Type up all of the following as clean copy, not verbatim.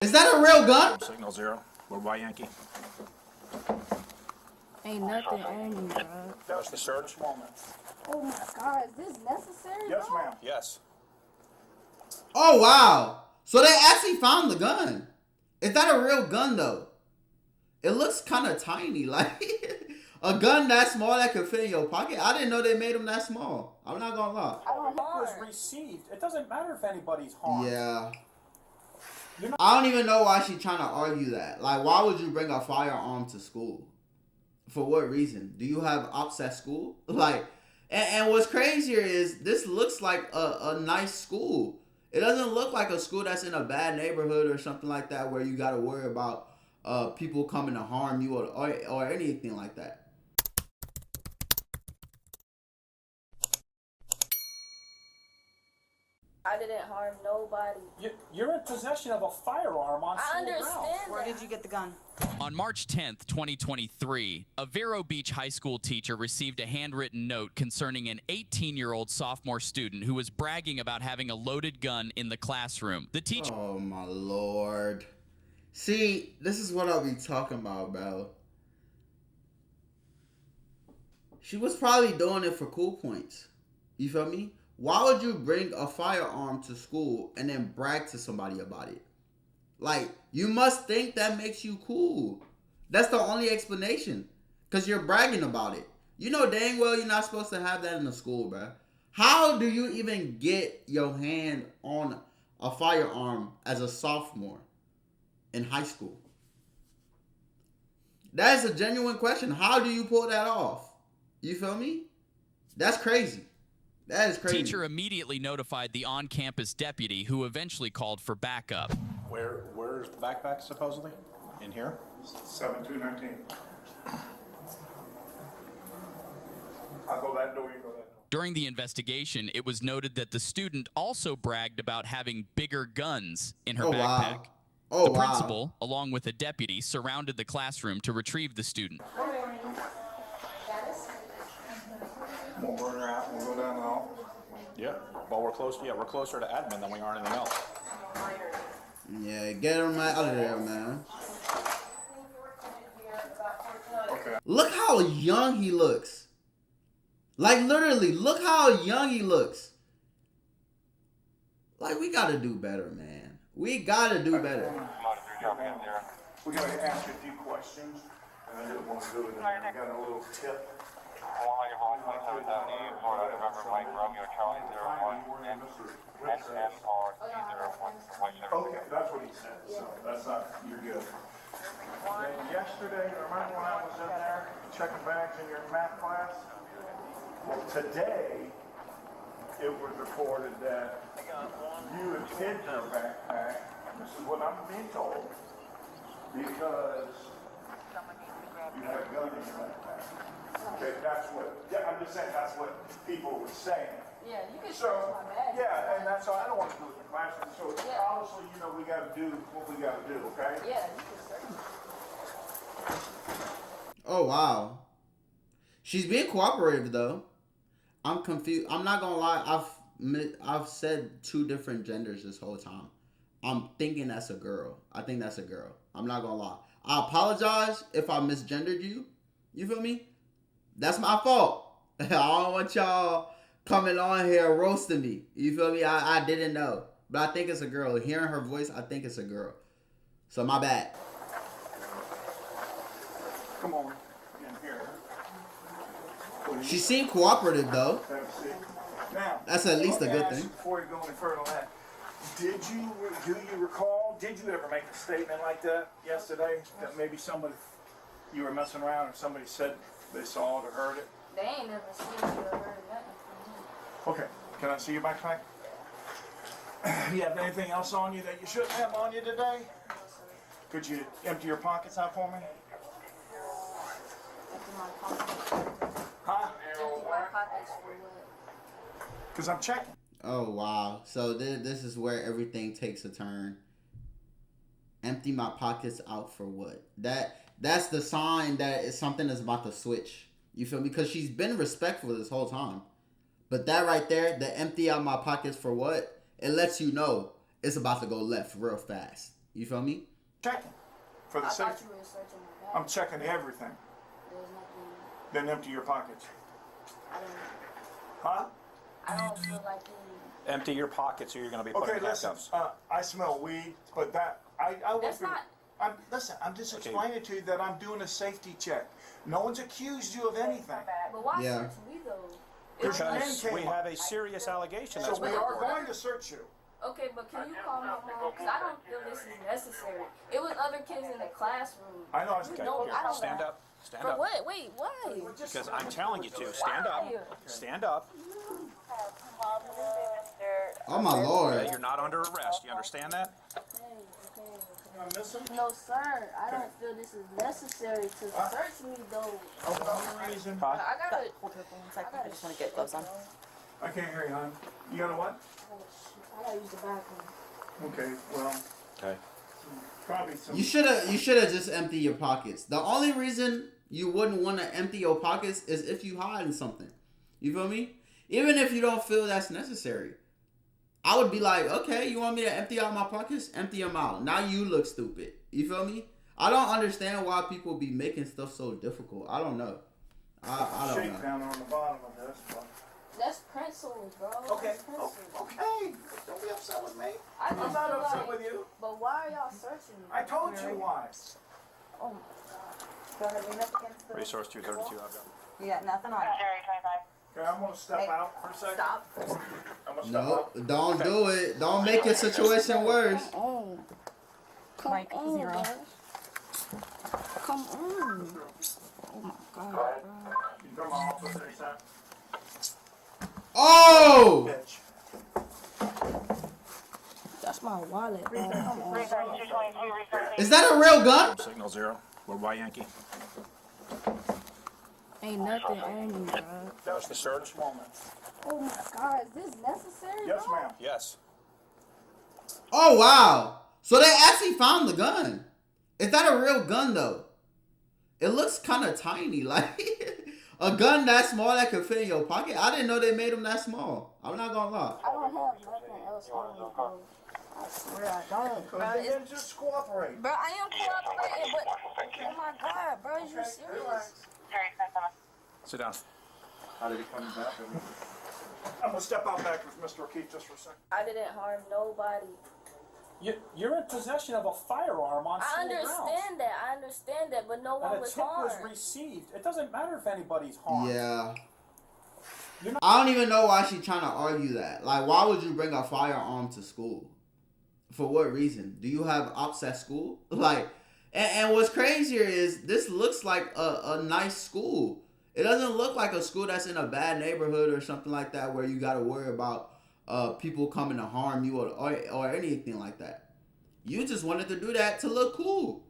Is that a real gun? Signal 0. We're by Yankee. Ain't nothing on you, bro. That's the search. Oh my God, is this necessary, Yes, bro? ma'am. Yes. Oh, wow. So they actually found the gun. Is that a real gun, though? It looks kind of tiny. Like, a gun that small that could fit in your pocket? I didn't know they made them that small. I'm not going to lie. It was received. It doesn't matter if anybody's harmed. Yeah. I don't even know why she's trying to argue that. Like, why would you bring a firearm to school? For what reason? Do you have ops at school? Like, and what's crazier is this looks like a nice school. It doesn't look like a school that's in a bad neighborhood or something like that where you got to worry about people coming to harm you or anything like that. I didn't harm nobody. You're in possession of a firearm on I school grounds. understand Where that. did you get the gun? On March 10th, 2023, a Vero Beach high school teacher received a handwritten note concerning an 18-year-old sophomore student who was bragging about having a loaded gun in the classroom. The teacher... Oh, my Lord. See, this is what I'll be talking about, bro. She was probably doing it for cool points. You feel me? Why would you bring a firearm to school and then brag to somebody about it? Like, you must think that makes you cool. That's the only explanation. Because you're bragging about it. You know dang well you're not supposed to have that in the school, bro. How do you even get your hand on a firearm as a sophomore in high school? That is a genuine question. How do you pull that off? You feel me? That's crazy. That is crazy. Teacher immediately notified the on-campus deputy, who eventually called for backup. Where's the backpack supposedly? In here? 7219. I'll go that door, you go that door. During the investigation, it was noted that the student also bragged about having bigger guns in her backpack. Wow. Oh, The wow. principal, along with a deputy, surrounded the classroom to retrieve the student. We'll burn her out, we'll go down the hall. Yeah. Well, we're close. Yeah, we're closer to admin than we are anything else. Yeah, get him out of there, man. Okay. Look how young he looks. Like, literally, look how young he looks. Like, we gotta do better, man. We gotta do better. We're going to ask you a few questions, and then we'll do it. We got a little tip. Okay, that's what he said, so that's not, you're good. And yesterday, remember when I was in there checking bags in your math class? Well, today, it was reported that you had hidden your backpack. This is what I'm being told, because you had a gun in your backpack. Okay, that's what, yeah, I'm just saying that's what people were saying. Yeah, you can So, search my bag. yeah, and that's all, I don't want to do it in the classroom, so Yeah. obviously, you know, we gotta do what we gotta do, okay? Yeah, you can search. Oh, wow. She's being cooperative, though. I'm confused. I'm not gonna lie. I've said two different genders this whole time. I'm thinking that's a girl. I think that's a girl. I'm not gonna lie. I apologize if I misgendered you. You feel me? That's my fault. I don't want y'all coming on here roasting me. You feel me? I didn't know. But I think it's a girl. Hearing her voice, I think it's a girl. So my bad. Come on, in here. She seemed cooperative, though. Have a seat. Now. That's at least a let me good ask thing. you Before you go any further on that, do you recall, did you ever make a statement like that yesterday? That maybe somebody, you were messing around and somebody said they saw it or heard it? They ain't never seen you or heard nothing from me. Okay, can I see your backpack? You have anything else on you that you shouldn't have on you today? Could you empty your pockets out for me? Empty my pockets. Huh? Empty my pockets for what? Because I'm checking. Oh, wow. So this is where everything takes a turn. Empty my pockets out for what? That's the sign that something is about to switch. You feel me? Because she's been respectful this whole time. But that right there, the empty out my pockets for what? It lets you know it's about to go left real fast. You feel me? Checking for the I thought safety. you were searching my bag. I'm checking everything. There's nothing. Then empty your pockets. I don't. Huh? I don't feel like you. Empty your pockets or you're going to be put Okay, in listen. handcuffs. I smell weed, but that I That's won't not. listen, I'm just Okay. explaining to you that I'm doing a safety check. No one's accused you of anything. But why Yeah. search me though? Because your name Because came we up. have a serious allegation. So That's we what are going to search you. Okay, but can you call my mom? Because I don't feel this is necessary. It was other kids in the classroom. I know. You Okay, know, here, I don't. stand up. Stand But up. what? Wait, why? Because I'm telling you to. Stand up. Stand up. Oh my lord. Okay, you're not under arrest. You understand that? I miss him? No, sir. I don't feel this is necessary to search me though. For some reason. Huh? I gotta. Hold her for 1 second. I just want to get gloves on. I can't hear you, hon. You got a what? I gotta use the bathroom. Okay, well, Okay. probably some. You should have just emptied your pockets. The only reason you wouldn't want to empty your pockets is if you hiding something. You feel me? Even if you don't feel that's necessary. I would be like, okay, you want me to empty out my pockets? Empty them out. Now you look stupid. You feel me? I don't understand why people be making stuff so difficult. I don't know. I don't know. Shakedown on the bottom of this. But... That's pencils, bro. Okay. That's pencils. Okay. Don't be upset with me. I I'm just not feel upset like, with you. but why are y'all searching me? I told you why. Oh my Go ahead, lean up against the... Resource 232. I've got. You got nothing on. Okay, I'm gonna step out for a second. Stop. I'm gonna step No, out. don't do it. Don't make your situation worse. Oh. Come Mike, on, 0. bro. Come on. Oh my god, bro. You come on, office anytime. Oh! Bitch. That's my wallet, bro. Come on. Is that a real gun? Signal 0. We're by Yankee. Ain't nothing on me, bro. That was the search moment. Oh my god, is this necessary, Yes, bro? ma'am. Yes. Oh wow! So they actually found the gun. Is that a real gun though? It looks kind of tiny, like a gun that small that could fit in your pocket. I didn't know they made them that small. I'm not gonna lie. I don't have nothing else on me, bro. I swear I don't, bro. Then just cooperate. Bro, I am cooperating, but oh my god, bro, is you serious? Sit down. How did he come back? I'm gonna step out back with Mr. O'Keefe just for a second. I didn't harm nobody. You're in possession of a firearm on I school understand that. I understand that, but no grounds. one And a was tip was harmed. received. It doesn't matter if anybody's harmed. Yeah. You're not- I don't even know why she's trying to argue that. Like, why would you bring a firearm to school? For what reason? Do you have ops at school? Like, and what's crazier is this looks like a nice school. It doesn't look like a school that's in a bad neighborhood or something like that where you got to worry about people coming to harm you or anything like that. You just wanted to do that to look cool.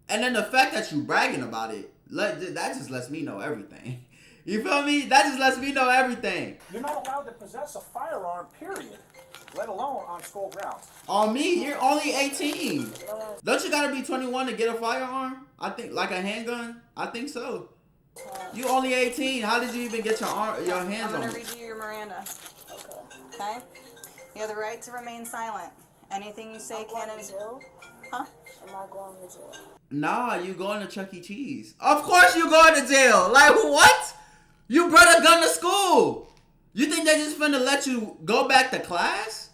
And then the fact that you bragging about it, that just lets me know everything. You feel me? That just lets me know everything. You're not allowed to possess a firearm, period. Let alone on school grounds. On me, you're only 18. Don't you gotta be 21 to get a firearm? I think, like a handgun? I think so. You only 18. How did you even get your hands I'm on going to it? read you your Miranda. Okay? You have the right to remain silent. Anything you say can... jail? Huh? Am I going to jail? Nah, you going to Chuck E. Cheese. Of course you going to jail. Like, what? You brought a gun to school. You think they just finna let you go back to class?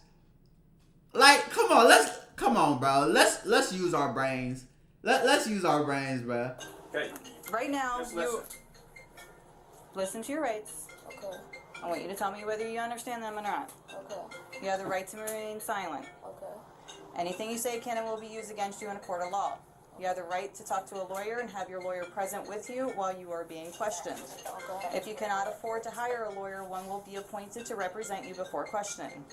Like, come on, bro. Let's use our brains. Let's use our brains, bro. Okay. Right now, Just you... Listen to your rights. Okay, I want you to tell me whether you understand them or not. okay, You have the right to remain silent. okay, Anything you say can and will be used against you in a court of law. You have the right to talk to a lawyer and have your lawyer present with you while you are being questioned. okay. If you cannot afford to hire a lawyer, one will be appointed to represent you before questioning.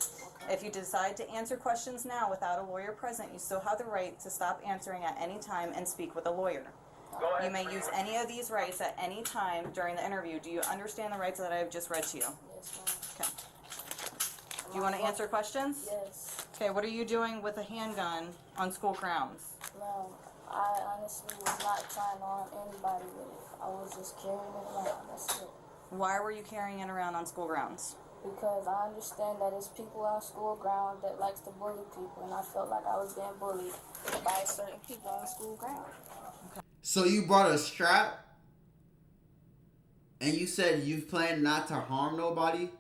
If you decide to answer questions now without a lawyer present, you still have the right to stop answering at any time and speak with a lawyer. You may use any of these rights at any time during the interview. Do you understand the rights that I have just read to you? Yes, ma'am. Okay. Do you want to answer questions? Yes. Okay, what are you doing with a handgun on school grounds? No, I honestly was not trying to harm anybody with it. I was just carrying it around. That's it. Why were you carrying it around on school grounds? because I understand that it's people on school ground that likes to bully people, and I felt like I was being bullied by certain people on the school ground. So you brought a strap, and you said you plan not to harm nobody.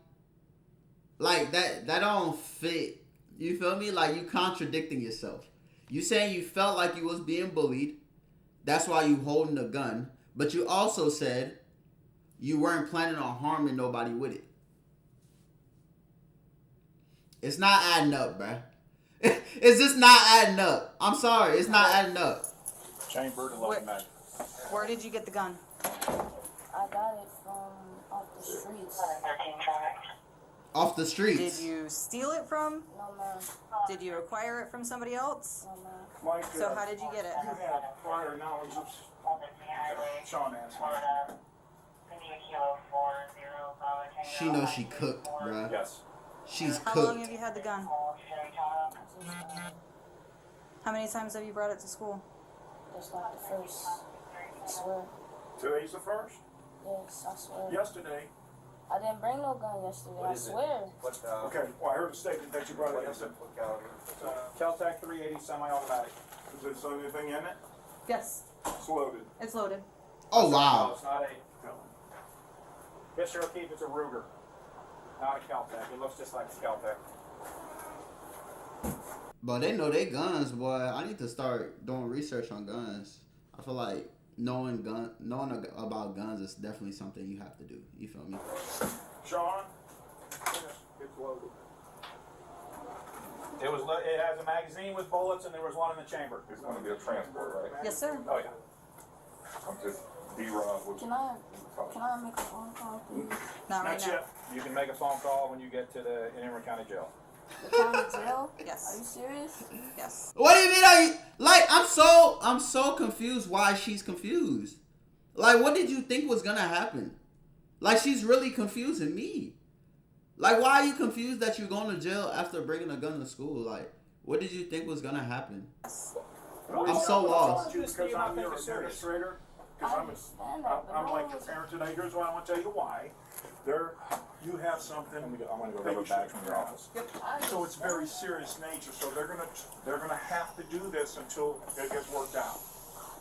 Like that don't fit. You feel me? Like you contradicting yourself. You saying you felt like you was being bullied. That's why you holding a gun. But you also said you weren't planning on harming nobody with it. It's not adding up, bruh. It's just not adding up. I'm sorry, it's not adding up. Chambered and loaded mag. Where did you get the gun? I got it from off the streets. Off the streets. Did you steal it from? No, man. Did you acquire it from somebody else? No, man. Mike, So how did you get it? you have prior knowledge of Sean asked me. She knows she cooked, bruh. Yes. She's How long cooked. have you had the gun? How many times have you brought it to school? That's not the first. I swear. Today's the first? Yes, I swear. Yesterday. I didn't bring no gun yesterday. I swear. Okay, well, I heard a statement that you brought it yesterday. Caltech 380 semi-automatic. Is there still anything in it? Yes, It's loaded. it's loaded. Oh No, wow. it's not a. Yes, Cheryl Keith, it's a Ruger. Not a Caltech. It looks just like a Caltech. But they know they guns, boy. I need to start doing research on guns. I feel like knowing about guns is definitely something you have to do. You feel me? Sean? Yes, it's loaded. It has a magazine with bullets, and there was one in the chamber. It's going to be a transport, right? Yes, sir. Oh yeah. I'm just D-Rob with Can I make a phone call, please? Not right Not now. yet. You can make a phone call when you get to the Emory County Jail. The county jail? Yes. Are you serious? Yes. What do you mean? Are you like? I'm so confused. Why she's confused? Like, what did you think was gonna happen? Like, she's really confusing me. Like, why are you confused that you're going to jail after bringing a gun to school? Like, what did you think was gonna happen? I'm so lost. Because I'm your administrator. Because I'm like your parent today. Here's what I want to tell you why. You have something. I'm gonna go that grab a you bag should from your have. office. So it's very serious nature. So they're gonna have to do this until it gets worked out.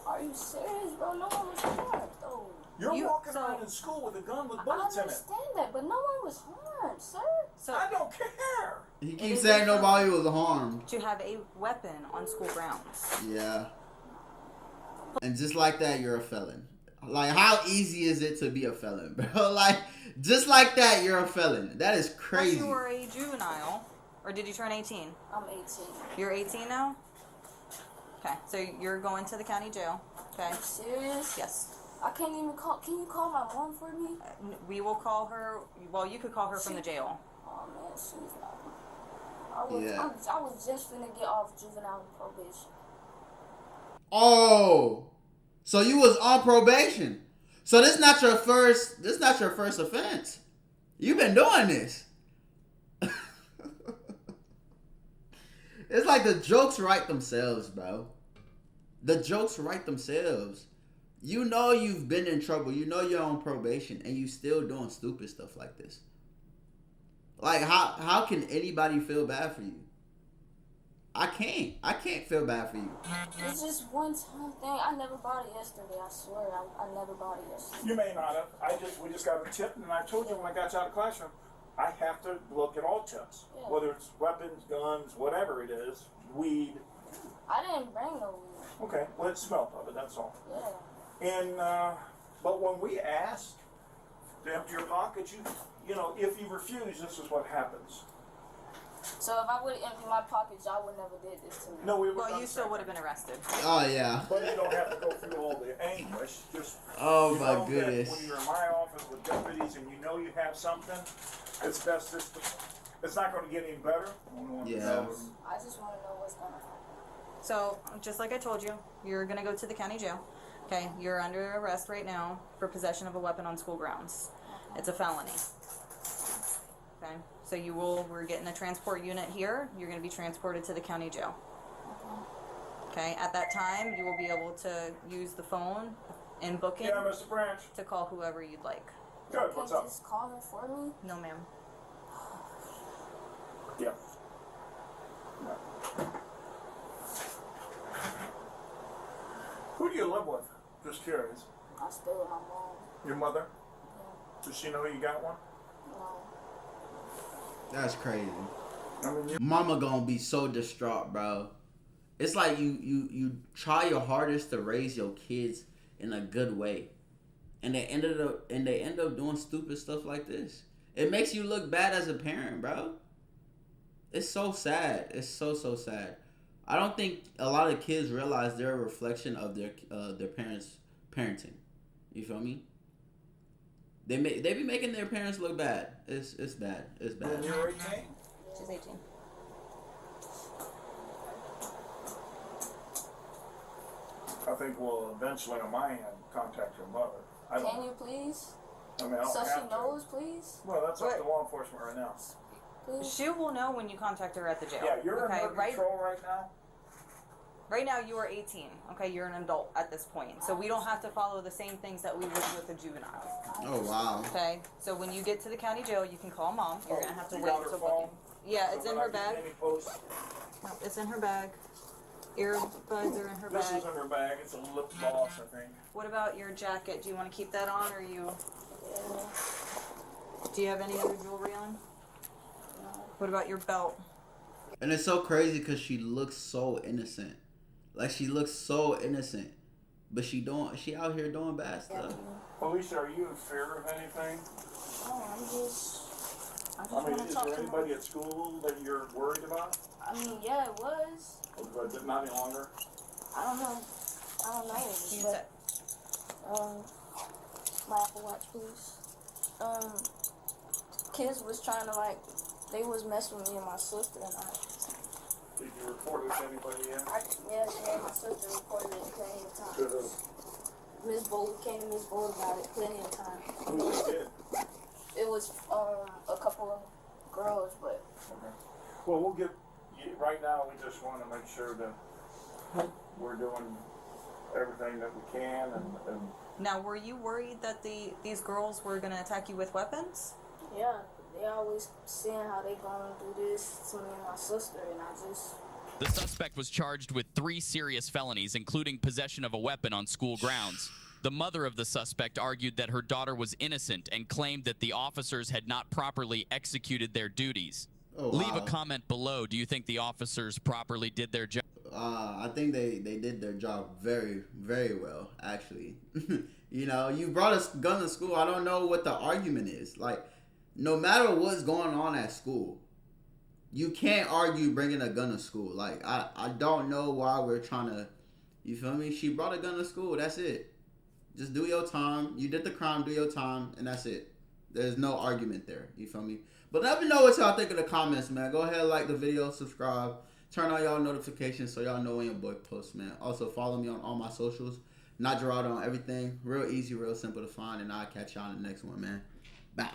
Are you serious, bro? No one was harmed, though. You're You- walking so- around in school with a gun with I bullets in it. understand that, but no one was harmed, sir. So I don't care. He It keeps is saying illegal. nobody was harmed. to have a weapon on school grounds. Yeah. And just like that, you're a felon. Like, how easy is it to be a felon, bro? Like, just like that, you're a felon. That is Plus crazy. you were a juvenile, or did you turn 18? I'm 18. You're 18 now? Okay, so you're going to the county jail. Okay. Are you serious? Yes. I can't even call. Can you call my mom for me? We will call her. Well, you could call her from the jail. Oh man, she's not. Yeah. I was just finna get off juvenile probation. Oh, so you was on probation. So this not your first. This not your first offense. You've been doing this. It's like the jokes write themselves, bro. The jokes write themselves. You know you've been in trouble. You know you're on probation, and you still doing stupid stuff like this. Like, how can anybody feel bad for you? I can't feel bad for you. It's just one time thing. I never bought it yesterday. I swear, I never bought it yesterday. You may not have. We just got a tip, and I told you when I got you out of the classroom, I have to look at all tips, Yeah. whether it's weapons, guns, whatever it is, weed. I didn't bring no weed. Okay, well, it smelled of it. That's all. Yeah. And but when we ask to empty your pockets, you know, if you refuse, this is what happens. So if I would have emptied my pockets, y'all would never did this to me. No, we would. Well, you still would have been arrested. Oh yeah. But you don't have to go through all the anguish. Just Oh you my know that goodness. when you're in my office with deputies and you know you have something, it's best just to, it's not going to get any better. Yeah. I just want to know what's gonna happen. So, just like I told you, you're going to go to the county jail. Okay, you're under arrest right now for possession of a weapon on school grounds. It's a felony. Okay, so we're getting a transport unit here. You're going to be transported to the county jail. Okay, at that time, you will be able to use the phone in booking Yeah, Mr. Branch. to call whoever you'd like. Good. Can What's you up? just call her for me? No, ma'am. Who do you live with? Just curious. I stay with my mom. Your mother? Yeah. Does she know you got one? No. That's crazy. I mean, Mama gonna be so distraught, bro. It's like you try your hardest to raise your kids in a good way, and they end up doing stupid stuff like this. It makes you look bad as a parent, bro. It's so sad. It's so sad. I don't think a lot of kids realize they're a reflection of their parents' parenting. You feel me? They be making their parents look bad. It's bad. It's bad. and you're 18? She's 18. I think we'll eventually on my end contact your mother. I don't. Can you please? I mean, I don't So have she to. knows, please? Well, that's up What? to law enforcement right now. Please? She will know when you contact her at the jail. Yeah, you're okay? under control right now. Right now, you are 18. Okay, you're an adult at this point, so we don't have to follow the same things that we would with a juvenile. Oh wow. Okay, so when you get to the county jail, you can call mom. You're gonna have to You wait got her until phone? booking. Yeah, it's So in when her I get bag. any posts, No, it's in her bag. Earbuds are in her this bag. is in her bag. It's a lip gloss, I think. What about your jacket? Do you want to keep that on, or you? Yeah. Do you have any other jewelry on? No. What about your belt? And it's so crazy because she looks so innocent. Like she looks so innocent, but she out here doing bad stuff. Alicia, are you in fear of anything? No, I just I mean, want to is talk there to anybody at school that you're worried about? I mean, yeah, it was. But not any longer? I don't know. You But, my Apple Watch, please. Kids was trying to, like, they was messing with me and my sister, and Did you report it to anybody yet? yeah, me and my sister reported it plenty of To times. who? Miss Bolt came to Miss Bolt about it plenty of times. Who did? It was, a couple of girls, but Okay. Well, we'll get, right now, we just want to make sure that we're doing everything that we can and Now, were you worried that these girls were gonna attack you with weapons? yeah, they always seeing how they gonna do this to me and my sister, and I just, The suspect was charged with 3 serious felonies, including possession of a weapon on school grounds. The mother of the suspect argued that her daughter was innocent and claimed that the officers had not properly executed their duties. Oh, Leave a wow. comment below. Do you think the officers properly did their job? I think they did their job very, very well, actually. You know, you brought a gun to school. I don't know what the argument is. Like, no matter what's going on at school, you can't argue bringing a gun to school. Like, I don't know why we're trying to, you feel me? She brought a gun to school. That's it. Just do your time. You did the crime, do your time, and that's it. There's no argument there. You feel me? But let me know what y'all think in the comments, man. Go ahead, like the video, subscribe, turn on y'all notifications so y'all know when your boy posts, man. Also, follow me on all my socials. Notjeraldo on everything. Real easy, real simple to find, and I'll catch y'all in the next one, man. Bye.